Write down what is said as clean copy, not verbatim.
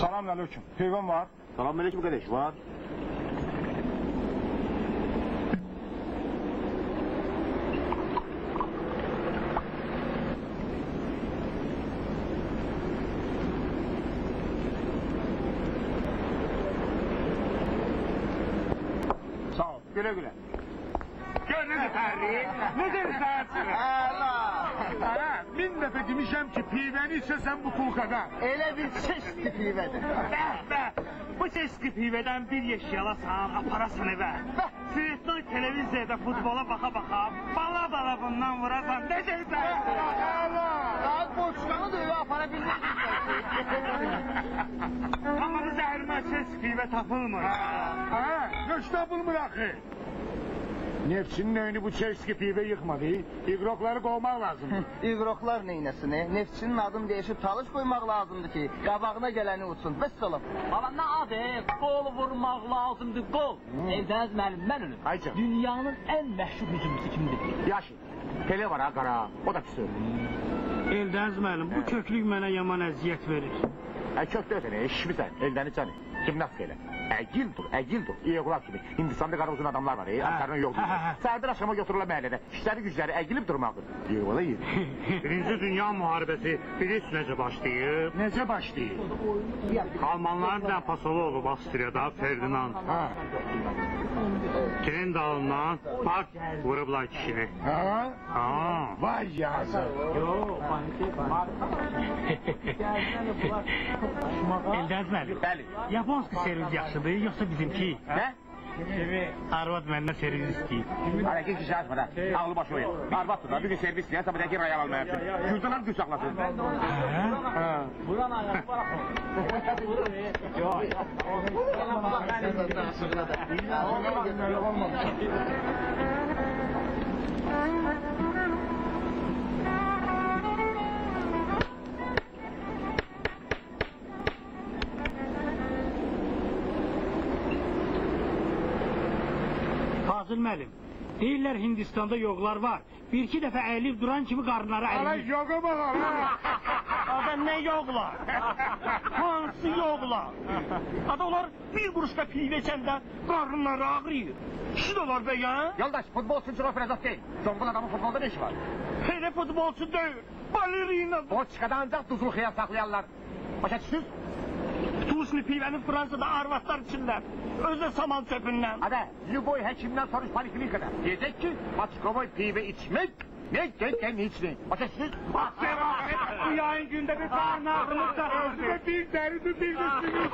Selamünaleyküm. Peyvan var. Selamünaleyküm kardeş, var. Sağ ol. Güle güle. Gör ne Fəhri, necə səhərsin? Min dəfə demişəm ki, pivəni içəsən bu pulkada. Elə bir çeşitli pivədir. Bu çeşitli pivədən bir yeşik alasan, aparasan evə. Seyirtli televiziyada futbola baxa-baxa, bala bundan vurasan, necə səhərsin? Saat boşluğunu da evə apara bilmişsin. Amma bu zəhrimə çeşitli pivə tapılmır. Göç tapılmır axı. Neftçinin önünü bu çeşitli pive yıkmadı. İgrokları kovmak lazım. İqroklar neynəsini? Neftçinin adını değişib talış koymaq lazımdır ki, qabağına gələni uçsun. Bəs olub. Baba nə adı? Qol vurmaq lazımdır, qol. Eldəniz müəllim, mən ölüm. Aycan. Dünyanın ən məşhur hücumcusu kimdir? Yaşı. Pele var ha qara. O da pis. Eldəniz müəllim, bu köklük mənə yaman əziyyət verir. Kökdə ötene, eşmişsən. Eldəni canı. Gimnast elə. Əgil dur. İyəqulaq kimi. Hindistanda qara uzun adamlar var. Ankarının yoxdur. Sərdir aşama götürürlər məhəllədə. İşləri gücləri əgilib durmaqdır. İyəqula yiyir. Birinci Dünya Müharibəsi bilirs necə başlayıb? Necə başlayır? Almanların dənpasolu olub Avstriyada Ferdinand. Tren dalından bak vurublar kişini. Ha? Vay yazık. Eldəniz müəllim. Bəli. Yaponski servis yaxşıdır, yoxsa bizimki? Nə? Arvad məndən servis istəyir. Hareket kişi açma da. Ağlı başı oyun. Arvat tutar. Bir gün servis diye sabadaki rayal almayasın. Kürdalar güç saklasın. Buran ayağı bırakın. Yok. Fazıl müəllim, deyirlər Hindistanda yoxlar var. Bir-iki dəfə əyilib duran kimi qarnları Ana əyilmiş. yoga bak ha. Ada nə yoxlar? Hansı yoxlar? Ada onlar bir quruşda pivə içəndə qarnları ağrıyır. Kişi də var be ya. Yoldaş futbol için trofe rezat değil. Zongun adamın futbolda ne işi var? Hele futbolçu deyil, balerina. O çıkada ancak tuzlu xiyar saklayanlar. Başa düştünüz? Tuzlu pivəni Fransada arvatlar içirlər. Özü saman çöpündən. Hadi, Lüboy həkimdən soruş poliklinikada. Diyecek ki, Paçkovoy pive içmek ne içmek. Başa düştünüz? Bak Serafet, bu yayın günde bir karnı ağrımız da. Bir deri bir de sümük.